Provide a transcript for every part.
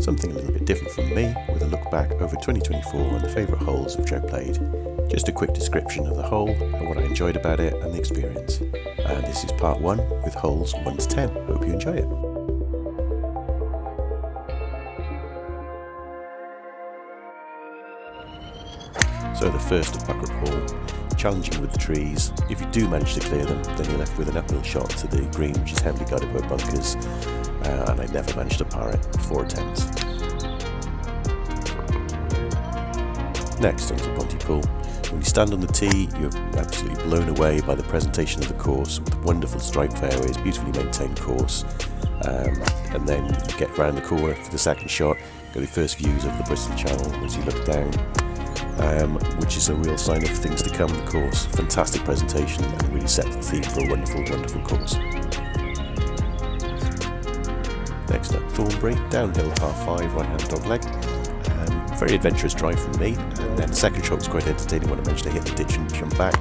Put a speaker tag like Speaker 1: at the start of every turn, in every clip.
Speaker 1: something a little bit different from me, with a look back over 2024 and the favourite holes which I played. Just a quick description of the hole and what I enjoyed about it and the experience. And this is part 1 with holes 1 to 10. Hope you enjoy it. So the first of Bucket Hole, challenging with the trees. If you do manage to clear them, then you're left with an uphill shot to the green, which is heavily guarded by bunkers, and I never managed to par it. 4 attempts. Next onto Pontypool. When you stand on the tee, you're absolutely blown away by the presentation of the course, with wonderful striped fairways, beautifully maintained course, and then you get round the corner for the second shot, get the first views of the Bristol Channel as you look down. Which is a real sign of things to come in the course. Fantastic presentation and really set the theme for a wonderful, wonderful course. Next up, Thornbury, downhill par 5, right hand dog leg. Very adventurous drive from me, and then the second shot was quite entertaining when I managed to hit the ditch and jump back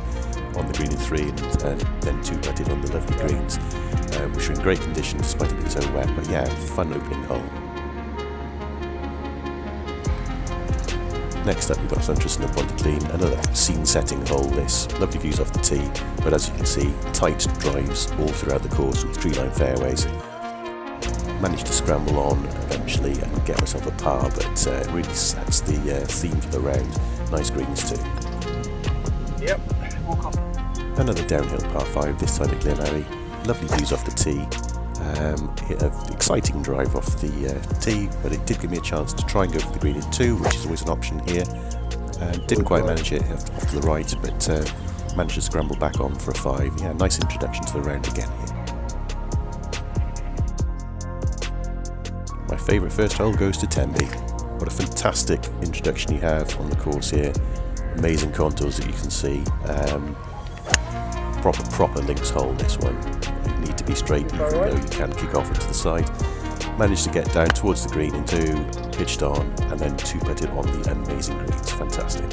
Speaker 1: on the green in 3 and then 2 putted on the lovely greens, which were in great condition despite it being so wet, but yeah, fun opening hole. Next up we've got Suntress and Pontyclean, another scene-setting hole this. Lovely views off the tee, but as you can see, tight drives all throughout the course with tree-lined fairways. Managed to scramble on eventually and get myself a par, but it really sets the theme for the round. Nice greens too.
Speaker 2: Yep, walk off.
Speaker 1: Another downhill par 5, this time at Glen Alley. Lovely views off the tee. Hit an exciting drive off the tee, but it did give me a chance to try and go for the green in 2, which is always an option here. Didn't quite manage it off to the right, but managed to scramble back on for a 5. Yeah, nice introduction to the round again here. My favourite first hole goes to Tenby. What a fantastic introduction you have on the course here. Amazing contours that you can see. Proper links hole this one. You need to be straight even though you can kick off into the side. Managed to get down towards the green in 2, pitched on, and then 2 putted on the amazing greens. Fantastic.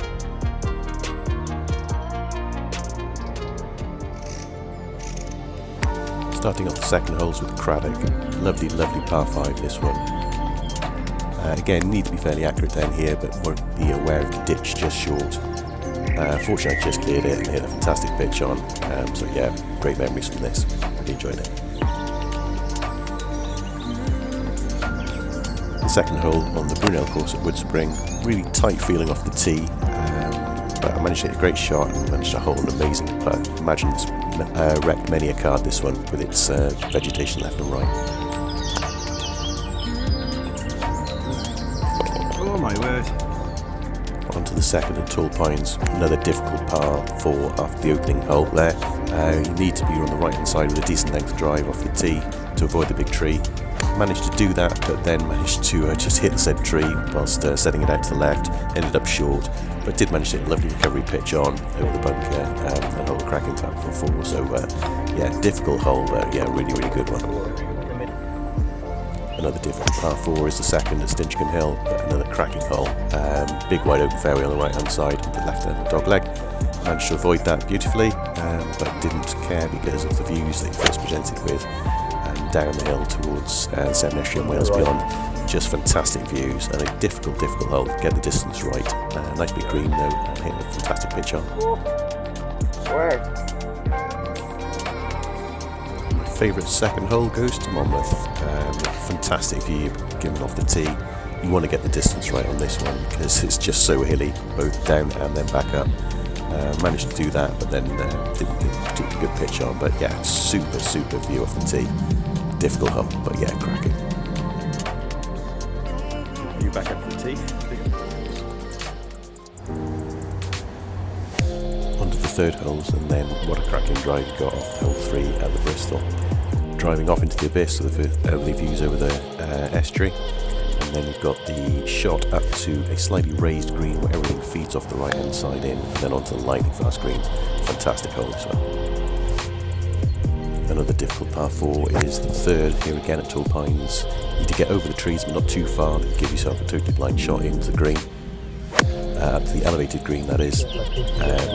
Speaker 1: Starting off the second holes with Craddock. Lovely par 5 this one. Again, need to be fairly accurate down here, but be aware of the ditch just short. Fortunately I just cleared it and hit a fantastic pitch on, so yeah, great memories from this. Really enjoyed it. The second hole on the Brunel course at Woodspring, really tight feeling off the tee, but I managed to hit a great shot and managed to hold an amazing putt. Imagine this wrecked many a card, this one, with its vegetation left and right.
Speaker 2: Oh my word.
Speaker 1: Onto the second at Tall Pines, another difficult par 4 after the opening hole there. You need to be on the right hand side with a decent length drive off the tee to avoid the big tree. Managed to do that, but then managed to just hit the said tree whilst setting it out to the left. Ended up short, but did manage to hit a lovely recovery pitch on over the bunker and hold a cracking tap for 4. So yeah, difficult hole, but yeah, really good one. Another difficult par 4 is the second at Stinchcombe Hill, but another cracking hole. Big wide open fairway on the right hand side with the left hand dog leg. Managed to avoid that beautifully, but didn't care because of the views that he first presented with, and down the hill towards Seven Estuary and Wales Beyond. Just fantastic views and a difficult hole. Get the distance right. Nice big green though, and hit a fantastic pitch on. My favourite second hole goes to Monmouth. Fantastic view given off the tee. You want to get the distance right on this one because it's just so hilly, both down and then back up. Managed to do that, but then didn't get a particularly good pitch on. But yeah, super view off the tee. Difficult hole, but yeah, cracking.
Speaker 2: You back up to the tee.
Speaker 1: Onto the third holes, and then what a cracking drive you got off hole 3 at the Bristol. Driving off into the abyss with the lovely views over the estuary. And then you've got the shot up to a slightly raised green where everything feeds off the right hand side in, and then onto the lightning fast greens. Fantastic hole as well. Another difficult par 4 is the third here again at Tall Pines. You need to get over the trees but not too far to give yourself a totally blind shot into the green. To the elevated green that is.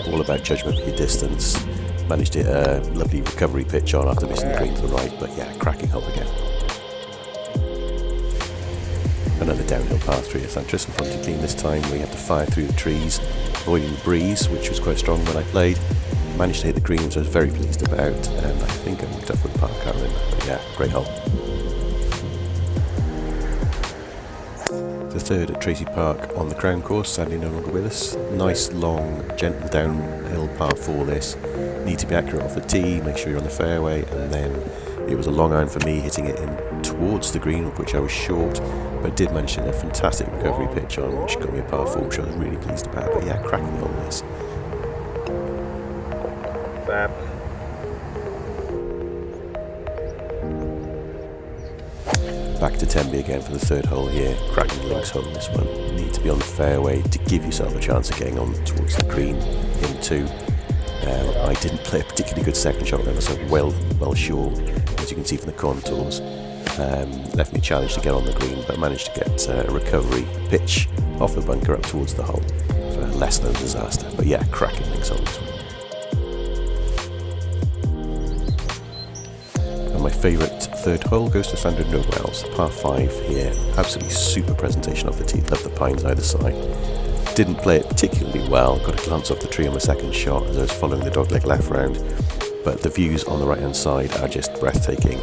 Speaker 1: All about judgment for your distance. Managed to hit a lovely recovery pitch on after missing the green to the right, but yeah, cracking hole again. Another downhill par 3 at Llantriston Pontyclun this time, where you have to fire through the trees, avoiding the breeze, which was quite strong when I played. Managed to hit the green, which I was very pleased about, and I think I moved up with par, can't remember, but yeah, great hole. The third at Tracy Park on the Crown Course, sadly no longer with us. Nice, long, gentle downhill par 4 this. Need to be accurate off the tee, make sure you're on the fairway, and then it was a long iron for me, hitting it in towards the green, of which I was short, but did manage to get a fantastic recovery pitch on, which got me a par 4, which I was really pleased about. But yeah, cracking hole this.
Speaker 2: Fab.
Speaker 1: Back to Tenby again for the third hole here. Cracking links hole this one. You need to be on the fairway to give yourself a chance of getting on towards the green in 2. I didn't play a particularly good second shot, I so well short, as you can see from the contours. Left me challenged to get on the green, but managed to get a recovery pitch off the bunker up towards the hole for less than a disaster. But yeah, cracking links hole this one. And my favourite third hole goes to Llandrindod Wells, par 5 here. Absolutely super presentation off the tee, love the pines either side. Didn't play it particularly well, got a glance off the tree on my second shot as I was following the dogleg left round, but the views on the right hand side are just breathtaking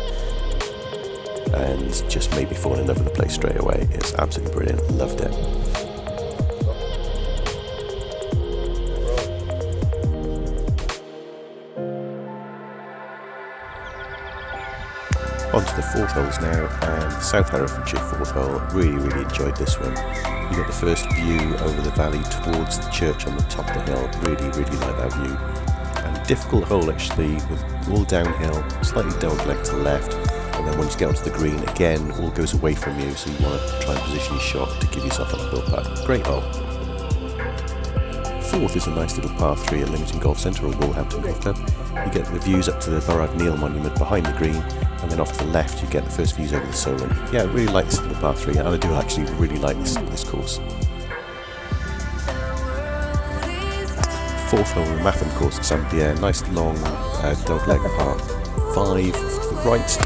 Speaker 1: and just made me fall in love with the place straight away. It's absolutely brilliant, loved it. On to the fourth holes now, and South Herefordshire fourth hole. Really enjoyed this one. You got the first view over the valley towards the church on the top of the hill. Really like that view. And difficult hole actually, with all downhill, slightly dogleg to the left, and then once you get onto the green again, all goes away from you, so you want to try and position your shot to give yourself an uphill putt. Great hole. Fourth is a nice little par 3 at Lymington Golf Centre or Wolverhampton Golf Club. You get the views up to the Burrard Neal Monument behind the green, and then off to the left you get the first views over the Solent. Yeah, I really like this little par 3, and I do actually really like this course. Fourth hole, the Matham course at St Pierre. Nice long dogleg par 5 to the right.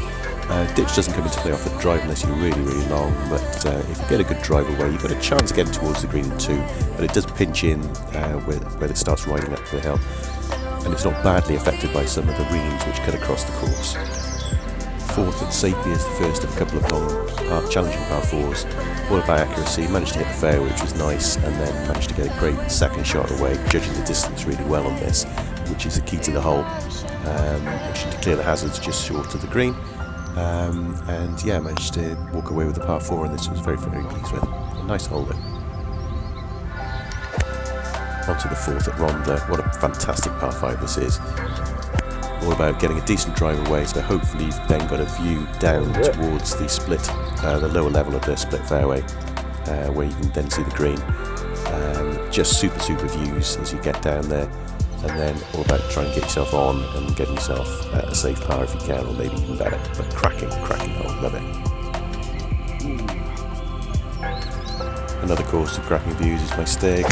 Speaker 1: Ditch doesn't come into play off the drive unless you're really long, but if you get a good drive away, you've got a chance of getting towards the green in 2, but it does pinch in where it starts riding up the hill, and it's not badly affected by some of the reams which cut across the course. Fourth at Sapie is the first of a couple of long, challenging par 4s, all about accuracy. Managed to hit the fairway, which was nice, and then managed to get a great second shot away, judging the distance really well on this, which is the key to the hole. Managed to clear the hazards just short of the green. And yeah, managed to walk away with the par 4, and this was very pleased with. A nice hole though. On to the fourth at Rhondda. What a fantastic par 5 this is. All about getting a decent drive away, so hopefully you've then got a view down towards the split, the lower level of the split fairway, where you can then see the green. Just super views as you get down there. And then all about trying to get yourself on and getting yourself a safe par if you can, or maybe even better. But cracking hole, love it. Another course of cracking views is my Steg.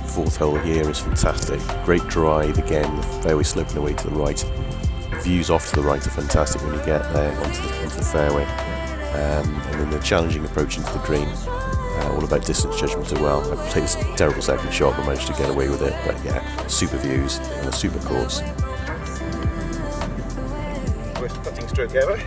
Speaker 1: Fourth hole here is fantastic. Great drive again, the fairway sloping away to the right. The views off to the right are fantastic when you get there onto the fairway. And then the challenging approach into the green. All about distance judgment as well. I played this terrible second shot but managed to get away with it, but yeah, super views and a super course.
Speaker 2: Worst putting stroke ever.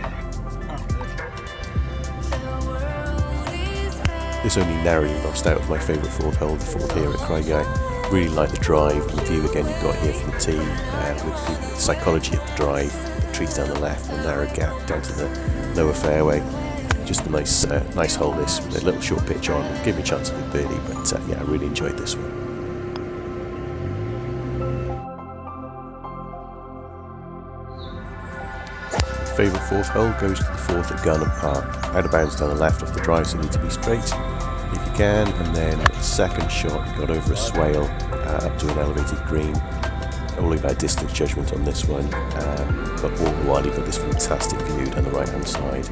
Speaker 1: This only narrowly lost out of my favourite fourth hole, the fourth here at Craigie. Really like the drive, the view again you've got here from the tee, with the psychology of the drive, the trees down the left, the narrow gap down to the lower fairway. Just a nice hole this, with a little short pitch on, give me a chance of a birdie, but yeah, I really enjoyed this one. Favourite fourth hole goes to the fourth at Garnham Park. Out of bounds down the left off the drive, so you need to be straight if you can, and then second shot you got over a swale up to an elevated green. All about distance judgment on this one, but all the while you've got this fantastic view down the right hand side.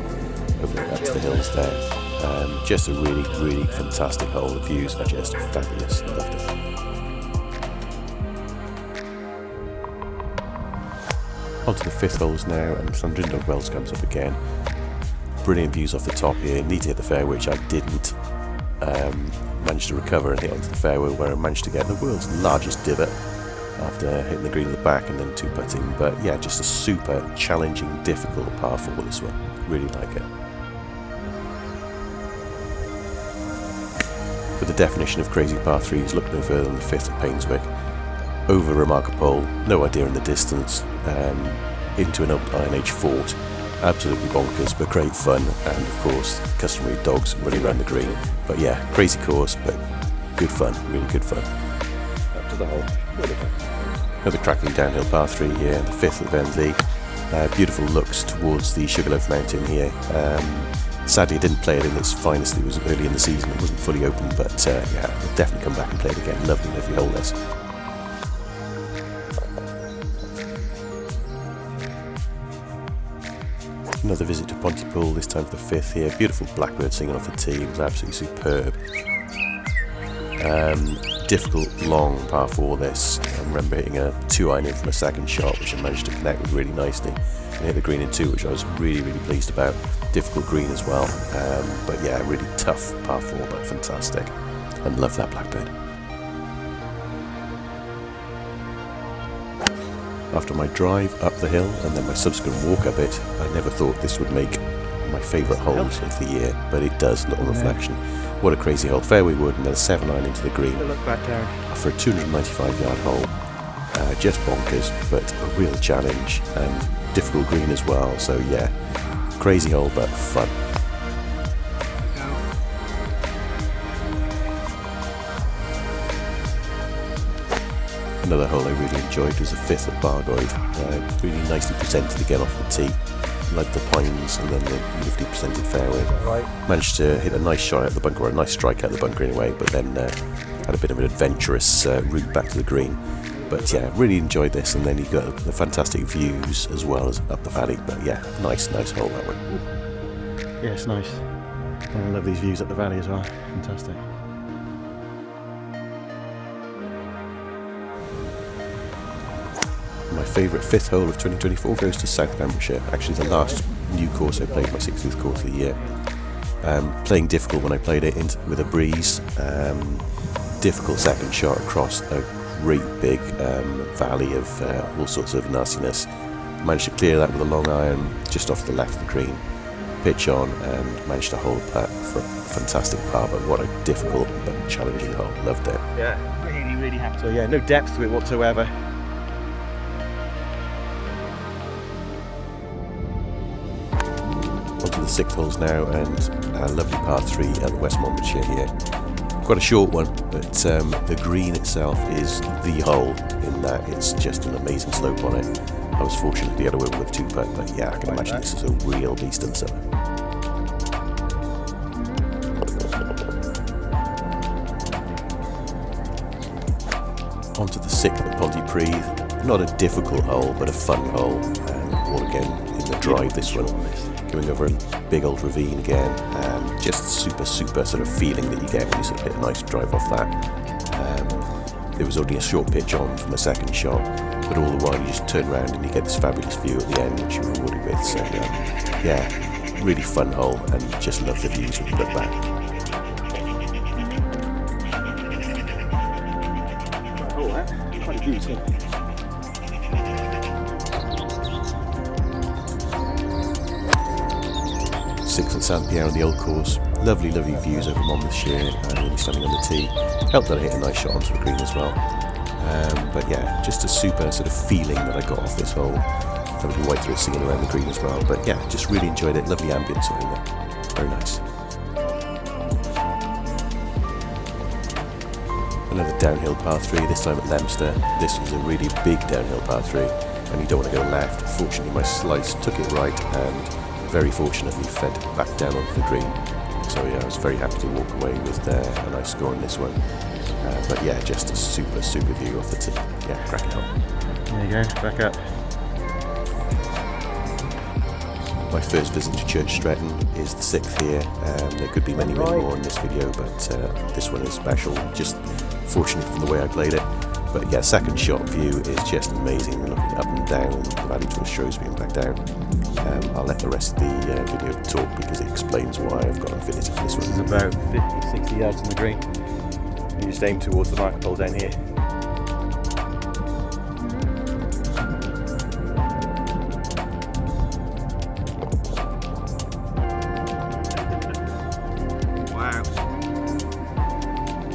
Speaker 1: Overlooking up to the hills there. Just a really fantastic hole. The views are just fabulous. Loved it. On to the fifth holes now, and Llandrindod Wells comes up again. brilliant views off the top here. Need to hit the fairway, which I didn't. Managed to recover and hit onto the fairway, where I managed to get the world's largest divot after hitting the green at the back and then 2-putting. But yeah, just a super challenging, difficult par 4 this one. Really like it. For the definition of crazy par 3s, look no further than the 5th at Painswick. Over Remarkable, no idea in the distance, into an open iron age fort. Absolutely bonkers, but great fun, and of course, customary dogs running around the green. But yeah, crazy course, but good fun, really good fun.
Speaker 2: Up to the hole.
Speaker 1: Another cracking downhill par 3 here, the 5th at Venley. Beautiful looks towards the Sugarloaf Mountain here. Sadly, I didn't play it in its finest. It was early in the season, it wasn't fully open, but yeah, I'll definitely come back and play it again. Lovely, lovely hole this. Another visit to Pontypool, this time for the 5th here. Beautiful blackbird singing off the tee, it was absolutely superb. Difficult, long par 4 this. I remember hitting a 2-iron in from a second shot, which I managed to connect with really nicely. And hit the green in 2, which I was really, really pleased about. Difficult green as well. But yeah, really tough par 4, but fantastic. And love that blackbird. After my drive up the hill and then my subsequent walk up it, I never thought this would make my favourite holes of the year, but it does, little reflection. What a crazy hole. Fairway wood and then a 7-iron into the green for a 295-yard hole. Just bonkers, but a real challenge and difficult green as well. So yeah, crazy hole, but fun. Another hole I really enjoyed was the 5th at Bargoed. Really nicely presented again off the tee. Like the pines and then the beautifully presented fairway. Managed to hit a nice shot out the bunker, or a nice strike out the bunker anyway, but then had a bit of an adventurous route back to the green. But yeah, really enjoyed this, and then you got the fantastic views as well as up the valley. But yeah, nice hole that one.
Speaker 3: Yeah, it's nice. I love these views up the valley as well. Fantastic.
Speaker 1: My favourite 5th hole of 2024 goes to South Pembrokeshire. Actually, the last new course I played, my 60th course of the year. Playing difficult when I played it with a breeze. Difficult second shot across a great big valley of all sorts of nastiness. Managed to clear that with a long iron just off the left of the green. Pitch on and managed to hold that for a fantastic par, but what a difficult but challenging hole. Loved it.
Speaker 2: Yeah, really, really happy.
Speaker 3: So yeah, no depth to it whatsoever.
Speaker 1: Onto the 6th holes now, and a lovely par 3 at the West Monmouthshire here. Quite a short one, but the green itself is the hole in that it's just an amazing slope on it. I was fortunate to be able to win with a 2-putt, but yeah, I can imagine this is a real beast in summer. Onto the 6th at Pontypridd. Not a difficult hole, but a fun hole. All again in the drive this one. Going over a big old ravine again, and just super sort of feeling that you get when you sort of hit a nice drive off that. There was only a short pitch on from the second shot, but all the while you just turn around and you get this fabulous view at the end, which you're rewarded with. So yeah, really fun hole, and just love the views when you look back.
Speaker 3: Quite a view too.
Speaker 1: 6th at St Pierre on the old course. Lovely views over Monmouthshire, and really standing on the tee. Helped that I hit a nice shot onto the green as well. But yeah, just a super sort of feeling that I got off this hole. Lovely white throat singing around the green as well. But yeah, just really enjoyed it. Lovely ambience over there. Very nice. Another downhill par 3, this time at Leominster. This was a really big downhill par 3, and you don't want to go left. Fortunately, my slice took it right, and very fortunately fed back down onto the green. So yeah, I was very happy to walk away with a nice score on this one. But yeah, just a super view off the tee. Yeah, cracking hole.
Speaker 3: There you go, back up.
Speaker 1: My first visit to Church Stretton is the 6th here. There could be many more in this video, but this one is special. Just fortunate from the way I played it. But yeah, second shot view is just amazing. Looking up and down, the valley towards Shrewsbury and back down. I'll let the rest of the video talk because it explains why I've got Infinity for this one.
Speaker 3: It's about 50, 60 yards from the green. You just aim towards the marker pole down here. Wow.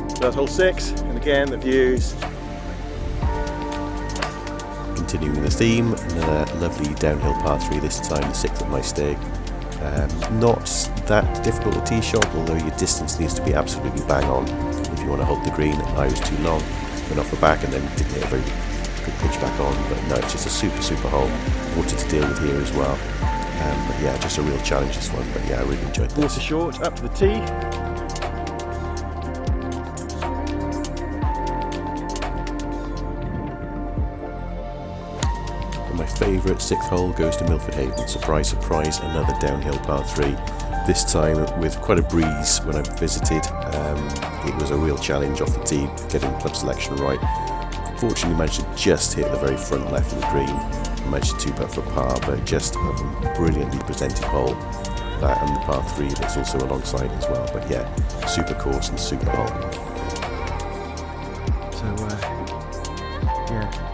Speaker 3: So that's hole 6, and again the views.
Speaker 1: Continuing the theme, another lovely downhill par 3 this time, the 6th at my stake. Not that difficult a tee shot, although your distance needs to be absolutely bang on if you want to hold the green. I was too long, went off the back and then didn't get a very good pitch back on, but no, it's just a super hole. Water to deal with here as well. But yeah, just a real challenge this one, but yeah, I really enjoyed this.
Speaker 3: Water short, up to the tee.
Speaker 1: My favourite 6th hole goes to Milford Haven. Surprise, surprise, another downhill par 3. This time with quite a breeze when I visited. It was a real challenge off the tee, getting club selection right. Fortunately managed to just hit the very front left of the green. I managed to 2-putt for a par, but just a brilliantly presented hole. That and the par 3 that's also alongside as well. But yeah, super course and super hole.
Speaker 3: So yeah.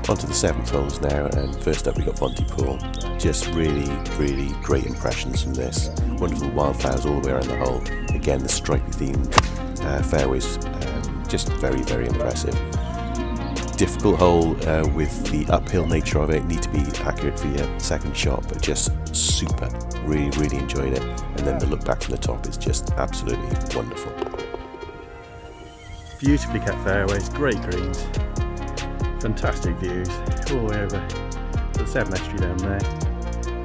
Speaker 1: On to the 7th holes now, and first up we got Pontypool. Just really great impressions from this. Wonderful wildflowers all the way around the hole. Again, the stripy themed fairways, just very impressive. Difficult hole with the uphill nature of it. Need to be accurate for your second shot, but just super. Really enjoyed it. And then the look back from the top is just absolutely wonderful.
Speaker 3: Beautifully kept fairways, great greens. Fantastic views all the way over to the 7 estuary down there.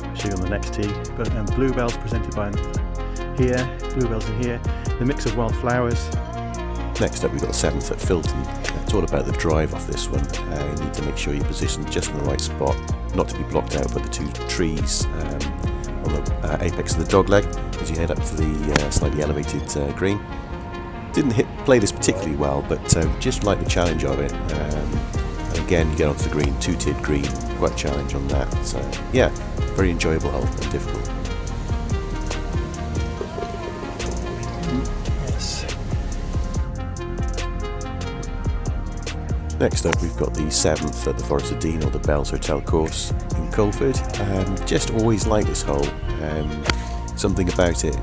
Speaker 3: I'll show you on the next tee. But bluebells presented by here, bluebells in here, the mix of wildflowers.
Speaker 1: Next up we've got the 7th at Filton. It's all about the drive off this one. You need to make sure you're positioned just in the right spot, not to be blocked out by the 2 trees on the apex of the dogleg as you head up to the slightly elevated green. Didn't play this particularly well, but just like the challenge of it. Again, you get onto the green, 2-tiered green, quite a challenge on that. So yeah, very enjoyable hole and difficult.
Speaker 3: Yes.
Speaker 1: Next up we've got the 7th at the Forest of Dean, or the Bells Hotel course in Colford. Just always like this hole. Something about it,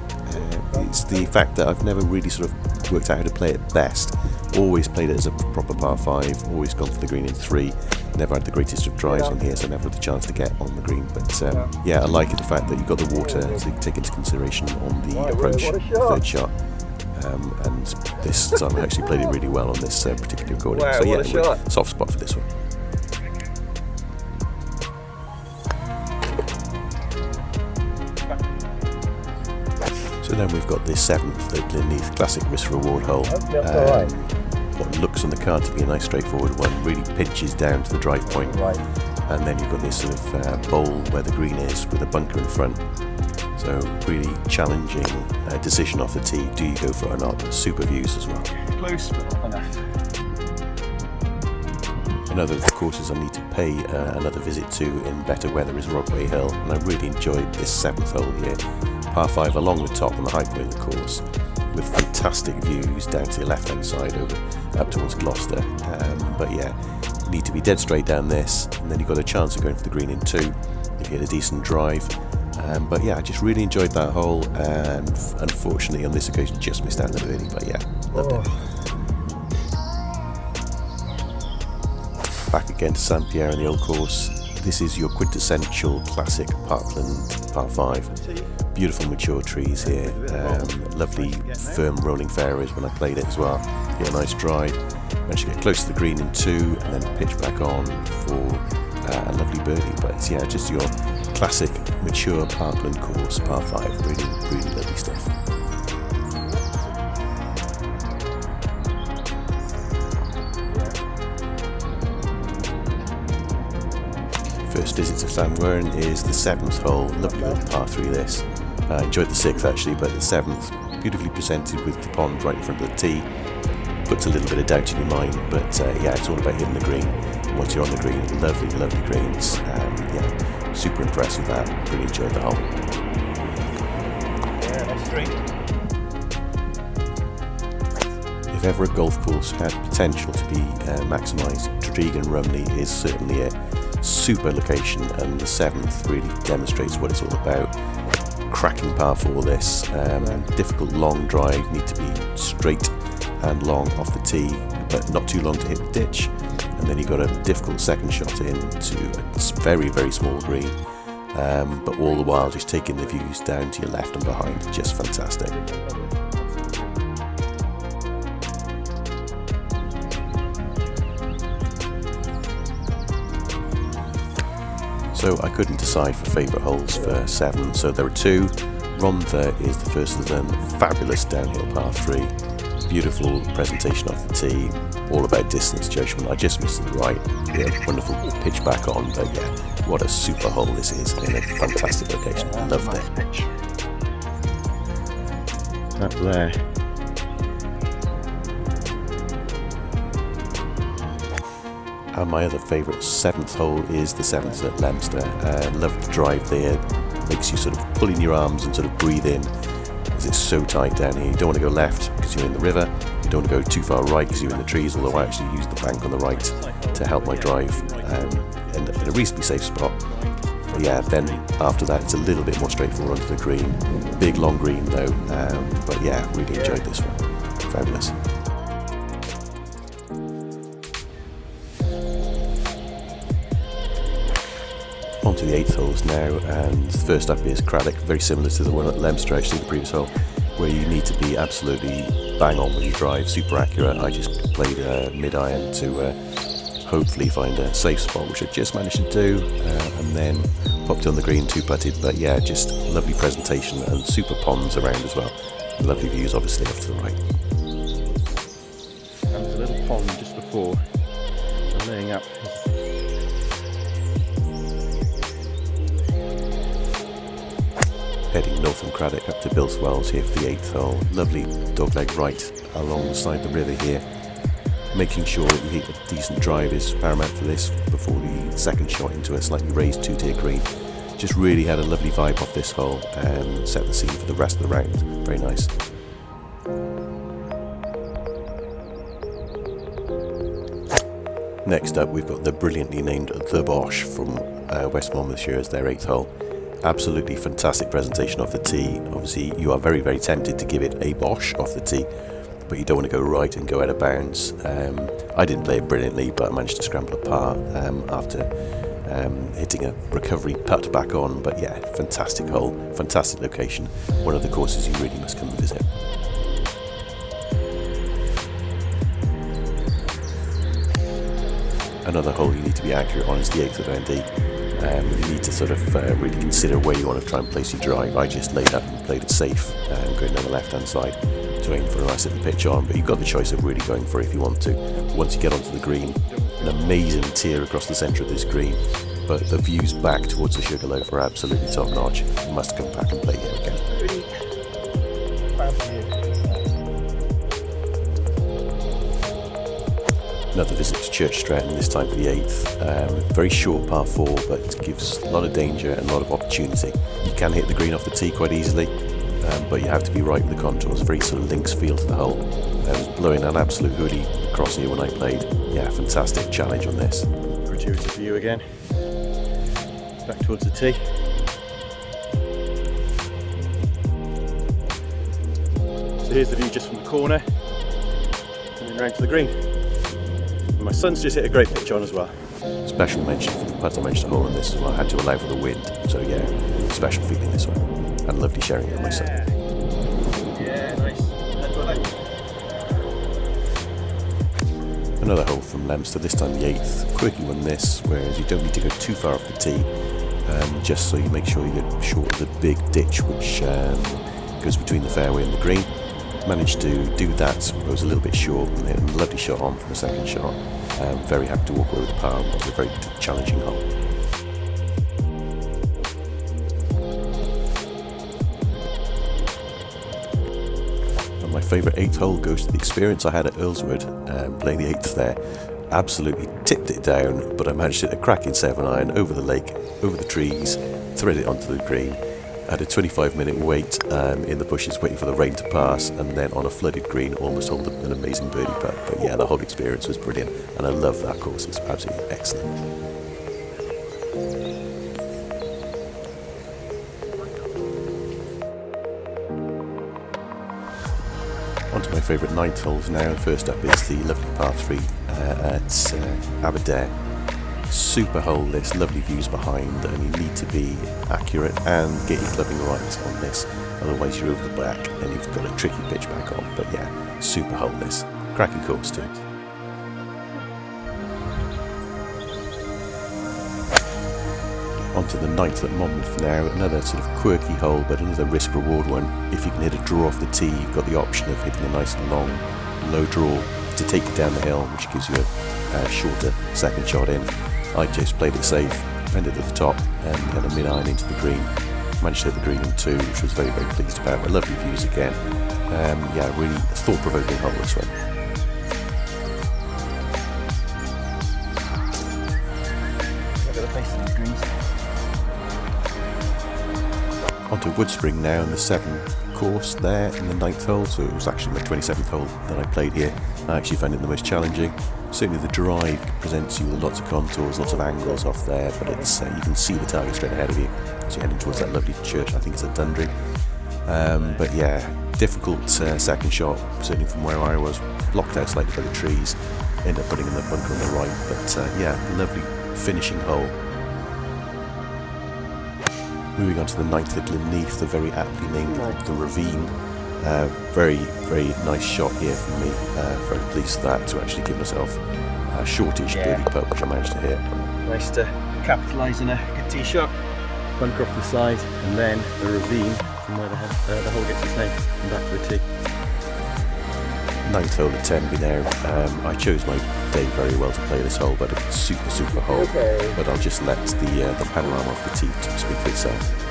Speaker 1: it's the fact that I've never really sort of worked out how to play it best. Always played it as a proper par 5, always gone for the green in 3. Never had the greatest of drives on here, so never had the chance to get on the green. But yeah, I like it, the fact that you've got the water to take into consideration on the approach, third shot. And this time I actually played it really well on this particular recording.
Speaker 2: Wow,
Speaker 1: so yeah,
Speaker 2: what a shot.
Speaker 1: soft spot for this one. So then we've got this 7th at Glenneath Classic Risk Reward hole. What looks on the card to be a nice straightforward one, really pinches down to the drive point. And then you've got this sort of bowl where the green is with a bunker in front. So really challenging decision off the tee. Do you go for it or not? Super views as well.
Speaker 3: Close, but not enough.
Speaker 1: Another of the courses I need to pay another visit to in better weather is Rodway Hill, and I really enjoyed this 7th hole here. Par 5 along the top on the high point of the course, with fantastic views down to the left hand side over up towards Gloucester. But yeah, you need to be dead straight down this, and then you've got a chance of going for the green in 2 if you get a decent drive. But yeah, I just really enjoyed that hole, and unfortunately on this occasion just missed out on the birdie, but yeah, loved it. Back again to Saint Pierre in the old course. This is your quintessential classic Parkland par 5. Beautiful mature trees here, lovely firm rolling fairways when I played it as well. Get a nice drive, managed to get close to the green in 2 and then pitch back on for a lovely birdie. But yeah, just your classic mature Parkland course, par 5, really lovely stuff. First visit to Llanwern is the 7th hole, lovely little par 3 this. I enjoyed the 6th actually, but the 7th, beautifully presented with the pond right in front of the tee. puts a little bit of doubt in your mind, but yeah, it's all about hitting the green. Once you're on the green, lovely, lovely greens. Yeah, super impressed with that. Really enjoyed the hole.
Speaker 2: Yeah, that's straight.
Speaker 1: If ever a golf course had potential to be maximised, Tredegan Rumney is certainly a super location, and the 7th really demonstrates what it's all about. Cracking par 4 this, difficult long drive, need to be straight and long off the tee, but not too long to hit the ditch. And then you've got a difficult second shot into a very, very small green, but all the while just taking the views down to your left and behind. Just fantastic. So I couldn't decide for favourite holes for 7, so there are 2. Rhondda is the first of them, fabulous downhill par 3, beautiful presentation off the tee, all about distance judgment. I just missed the right, wonderful pitch back on, but yeah, what a super hole this is in a fantastic location. Loved it.
Speaker 3: Up there.
Speaker 1: And my other favourite 7th hole is the 7th at Leominster. Love the drive there, makes you sort of pull in your arms and sort of breathe in, as it's so tight down here. You don't want to go left because you're in the river, you don't want to go too far right because you're in the trees, although I actually use the bank on the right to help my drive, in a reasonably safe spot. But yeah, then after that it's a little bit more straightforward onto the green. Big long green though, but yeah, really enjoyed this one. Fabulous. On to the 8th holes now, and first up is Craddock, very similar to the one at Leominster, actually, the previous hole, where you need to be absolutely bang on with your drive, super accurate. I just played mid-iron to hopefully find a safe spot, which I just managed to do, and then popped on the green, 2-putted, but yeah, just lovely presentation and super ponds around as well. Lovely views, obviously, off to the right.
Speaker 3: There was a little pond just before, so laying up.
Speaker 1: Heading north from Craddock up to Bilswells here for the 8th hole. Lovely dogleg right alongside the river here. Making sure that you hit a decent drive is paramount for this before the second shot into a slightly raised 2-tier green. Just really had a lovely vibe off this hole and set the scene for the rest of the round. Very nice. Next up we've got the brilliantly named The Bosch from West Monmouthshire as their 8th hole. Absolutely fantastic presentation off the tee. Obviously you are very, very tempted to give it a Bosch off the tee, but you don't want to go right and go out of bounds. I didn't play it brilliantly, but I managed to scramble a par after hitting a recovery putt back on. But yeah, fantastic hole, fantastic location, one of the courses you really must come and visit. Another hole you need to be accurate on is the 8th of ND. You need to sort of really consider where you want to try and place your drive. I just laid up and played it safe, going down the left hand side to aim for a nice little pitch on, but you've got the choice of really going for it if you want to. Once you get onto the green, an amazing tier across the centre of this green, but the views back towards the Sugarloaf are absolutely top notch. You must come back and play here again. Another visit to Church Stretton, this time for the 8th. Very short par 4, but gives a lot of danger and a lot of opportunity. You can hit the green off the tee quite easily, but you have to be right with the contours. Very sort of links feel to the hole. I was blowing an absolute hoodie across here when I played. Yeah, fantastic challenge on this.
Speaker 3: Gratuitous view again. Back towards the tee. So here's the view just from the corner, and then round to the green. My son's just hit a great pitch on as well.
Speaker 1: Special mention for the putt I mentioned a hole in this as well. I had to allow for the wind, so yeah, special feeling this one. And lovely sharing it with my son.
Speaker 2: Yeah, nice. That's what I like.
Speaker 1: Another hole from Leominster, this time the 8th. Quirky one this, whereas you don't need to go too far off the tee, just so you make sure you get short of the big ditch which goes between the fairway and the green. Managed to do that, but was a little bit short, and hit a lovely shot on from the second shot. Very happy to walk away with the par. It was a very challenging hole. And my favourite 8th hole goes to the experience I had at Earlswood, playing the 8th there. Absolutely tipped it down, but I managed to hit a cracking 7-iron over the lake, over the trees, thread it onto the green. I had a 25-minute wait in the bushes waiting for the rain to pass, and then on a flooded green almost hold an amazing birdie putt. But yeah, the whole experience was brilliant, and I love that course. It's absolutely excellent. On to my favourite 9th holes now. First up is the lovely par 3 at Aberdare. Super hole this, lovely views behind, and you need to be accurate and get your clubbing right on this, otherwise you're over the back and you've got a tricky pitch back on. But yeah, super hole this, cracking course too. Onto the 9th at Monmouth now, another sort of quirky hole, but another risk-reward one. If you can hit a draw off the tee, you've got the option of hitting a nice long, low draw to take you down the hill, which gives you a shorter second shot in. I just played it safe, ended at the top, and had a mid-iron into the green. Managed to hit the green in 2, which I was very, very pleased about. But lovely views again. Yeah, really thought-provoking hole this one.
Speaker 2: Look at the face of these greens.
Speaker 1: Onto Woodspring now in the 7th course there in the 9th hole, so it was actually my 27th hole that I played here. I actually found it the most challenging. Certainly the drive presents you with lots of contours, lots of angles off there, but it's you can see the target straight ahead of you as you're heading towards that lovely church. I think it's at Dundry. But yeah, difficult second shot, certainly from where I was, blocked out slightly by the trees, ended up putting in the bunker on the right, but yeah, lovely finishing hole. Moving on to the 9th at Glenneath, the very aptly named The Ravine. Very, very nice shot here from me. Very pleased with that, to actually give myself a shortish birdie putt, which I managed to hit.
Speaker 2: Nice to capitalise on a good tee shot.
Speaker 3: Bunker off the side, and then the ravine from where the hole gets its name, and back to the tee.
Speaker 1: 9th hole at Tenby now. I chose my day very well to play this hole, but it's super, super hole.
Speaker 2: Okay.
Speaker 1: But I'll just let the panorama off the tee to speak for itself.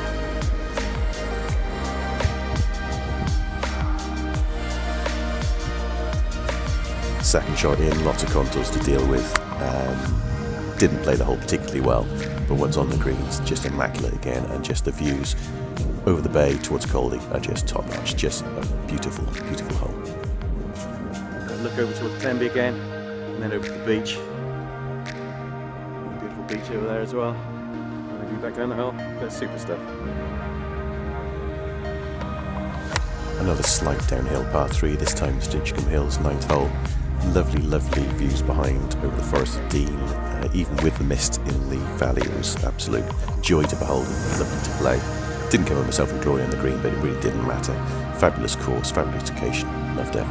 Speaker 1: Second shot in, lots of contours to deal with. Didn't play the hole particularly well, but once on the greens, just immaculate again, and just the views over the bay towards Caldy are just top notch. Just a beautiful, beautiful hole.
Speaker 3: Look over towards Tenby again, and then over to the beach. Beautiful beach over there as well. And then back down the hill. That's super stuff.
Speaker 1: Another slight downhill par 3, this time Stinchcombe Hills, 9th hole. Lovely, lovely views behind over the Forest of Dean, even with the mist in the valley. It was absolute joy to behold and lovely to play. Didn't come with myself in glory on the green, but it really didn't matter. Fabulous course, fabulous occasion, loved it.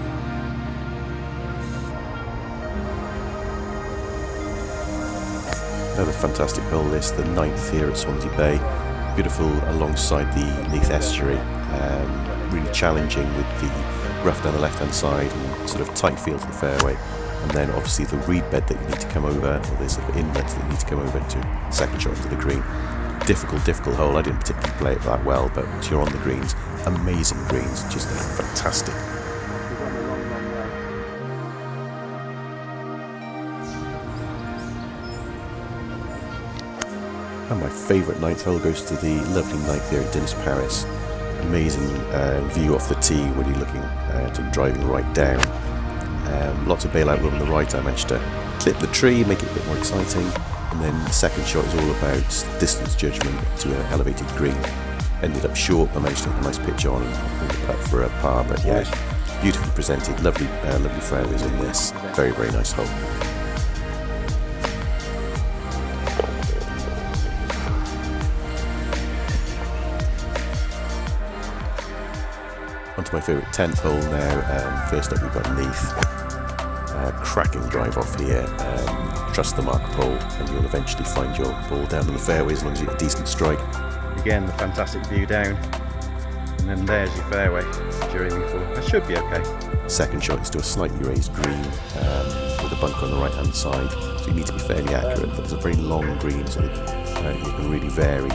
Speaker 1: Another fantastic hole list, the 9th here at Swansea Bay. Beautiful alongside the Neath Estuary. Really challenging with the rough down the left hand side and sort of tight feel to the fairway. And then obviously the reed bed that you need to come over, or there's sort of inlets that you need to come over to second shot into the green. Difficult hole. I didn't particularly play it that well, but once you're on the greens, amazing greens, just fantastic. And my favourite 9th hole goes to the lovely 9th here at Dinas Paris. Amazing view off the tee when you're looking to driving right down. Lots of bailout room on the right. I managed to clip the tree, make it a bit more exciting. And then the second shot is all about distance judgment to an elevated green. Ended up short, I managed to hit a nice pitch on and putt for a par. But yeah, beautifully presented, lovely fairways in this. Very, very nice hole. Onto my favourite 10th hole now. First up we've got Neath. Cracking drive off here. Trust the mark pole and you'll eventually find your ball down in the fairway as long as you get a decent strike.
Speaker 3: Again, the fantastic view down. And then there's your fairway that you're aiming for. That should be okay.
Speaker 1: Second shot is to a slightly raised green with a bunker on the right hand side. So you need to be fairly accurate, but it's a very long green so that you can really vary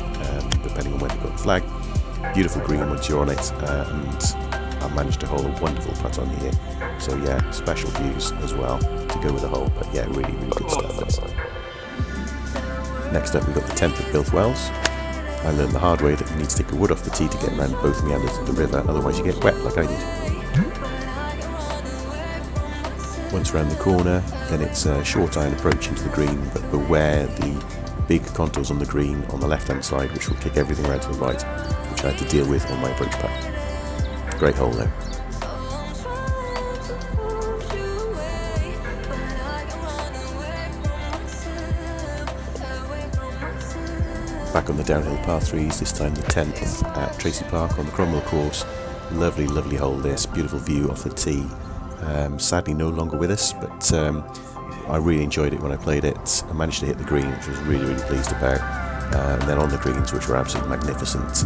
Speaker 1: depending on when you've got the flag. Beautiful green once you're on it, and I managed to hold a wonderful putt on here. So yeah, special views as well to go with the hole, but yeah, really, really good stuff. This. Next up, we've got the 10th at Bilth Wells. I learned the hard way that you need to take a wood off the tee to get around both meanders of the river, otherwise you get wet like I did. Once around the corner, then it's a short iron approach into the green, but beware the big contours on the green on the left hand side, which will kick everything around to the right, which I had to deal with on my approach putt. Great hole though. Back on the downhill par 3s, this time the 10th at Tracy Park on the Cromwell course. Lovely, lovely hole this, beautiful view off the tee. Sadly no longer with us, but I really enjoyed it when I played it. I managed to hit the green, which I was really, really pleased about. And then on the greens, which were absolutely magnificent,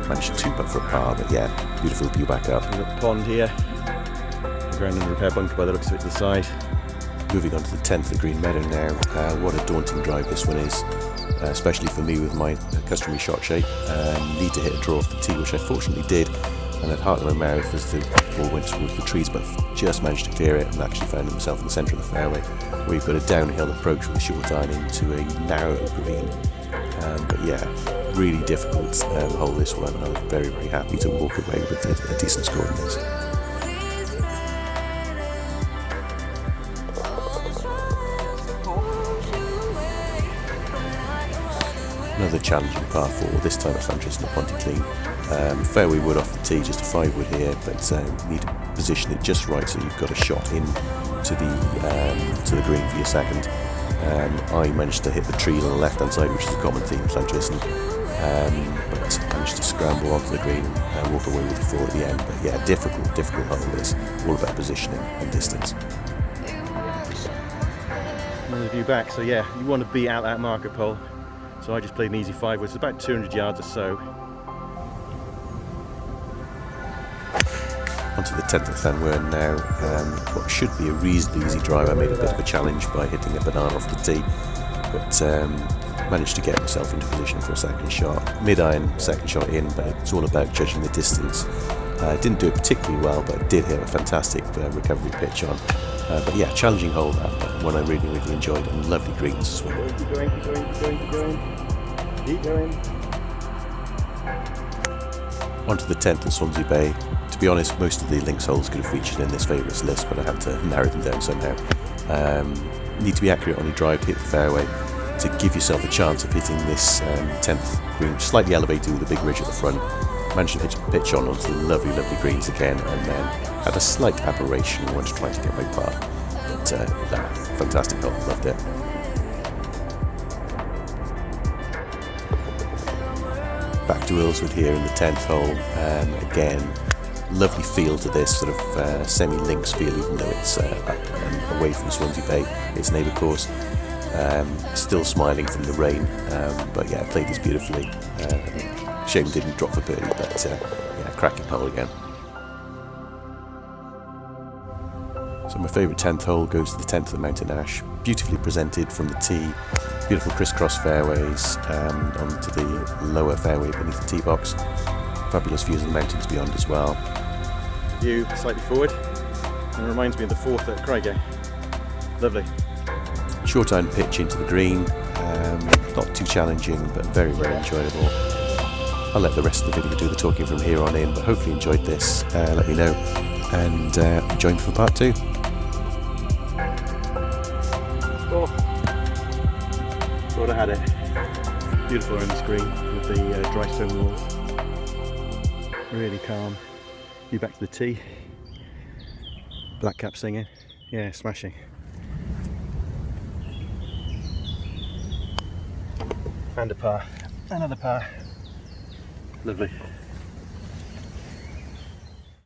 Speaker 1: managed to 2-putt for a par, but yeah, beautiful view back up.
Speaker 3: We've got the pond here, ground and repair bunker by the looks of it to the side.
Speaker 1: Moving on to the 10th at Green Meadow now. What a daunting drive this one is, especially for me with my customary shot shape. Need to hit a draw off the tee, which I fortunately did, and had heart in my mouth as the ball went towards the trees, but just managed to clear it and actually found myself in the centre of the fairway, where you've got a downhill approach with a short iron into a narrow green. But yeah, really difficult hole this one, and I was very, very happy to walk away with a decent score in this. Another challenging par 4, this time at Llantrist and Pontyclean. Fairway wood off the tee, just a 5 wood here, but need to position it just right so you've got a shot in to the green for your second. I managed to hit the tree on the left hand side, which is a common theme at Llantrist, but managed to scramble onto the green and walk away with the 4 at the end. But yeah, difficult hole this, all about positioning and distance.
Speaker 3: Another view back, so yeah, you want to be out that marker pole. So I just played an easy 5 wood, so about 200 yards or so.
Speaker 1: Onto the 10th at Llanwern now. What should be a reasonably easy drive. I made a bit of a challenge by hitting a banana off the tee, but managed to get myself into position for a second shot. Mid-iron, second shot in, but it's all about judging the distance. Didn't do it particularly well, but I did hit a fantastic recovery pitch on. But yeah, challenging hole that, but one I really, really enjoyed, and lovely greens as well.
Speaker 3: Keep going.
Speaker 1: Onto the 10th at Swansea Bay. To be honest, most of the links holes could have featured in this favourites list, but I had to narrow them down somehow. Need to be accurate on your drive to hit the fairway to give yourself a chance of hitting this 10th green, slightly elevated with a big ridge at the front. Managed to pitch on onto the lovely, lovely greens again, and then had a slight aberration when trying to get my par. But fantastic hole, loved it. Back to Earlswood here in the 10th hole. Again, lovely feel to this, sort of semi-links feel, even though it's up and away from Swansea Bay, its neighbour course. Still smiling from the rain, but yeah, played this beautifully. Shame didn't drop for birdie, but yeah, cracking hole again. So my favourite 10th hole goes to the 10th of Mountain Ash. Beautifully presented from the tee, beautiful crisscross fairways onto the lower fairway beneath the tee box. Fabulous views of the mountains beyond as well.
Speaker 3: View slightly forward, and it reminds me of the 4th at Craigie. Lovely.
Speaker 1: Short iron pitch into the green, not too challenging, but very, very enjoyable. I'll let the rest of the video do the talking from here on in, but hopefully you enjoyed this. Let me know, and join me for part 2.
Speaker 3: Oh, thought I had it. Beautiful around the screen with the dry stone walls. Really calm. You back to the tee. Black cap singing. Yeah, smashing.
Speaker 2: And a par. Another par.
Speaker 3: Lovely.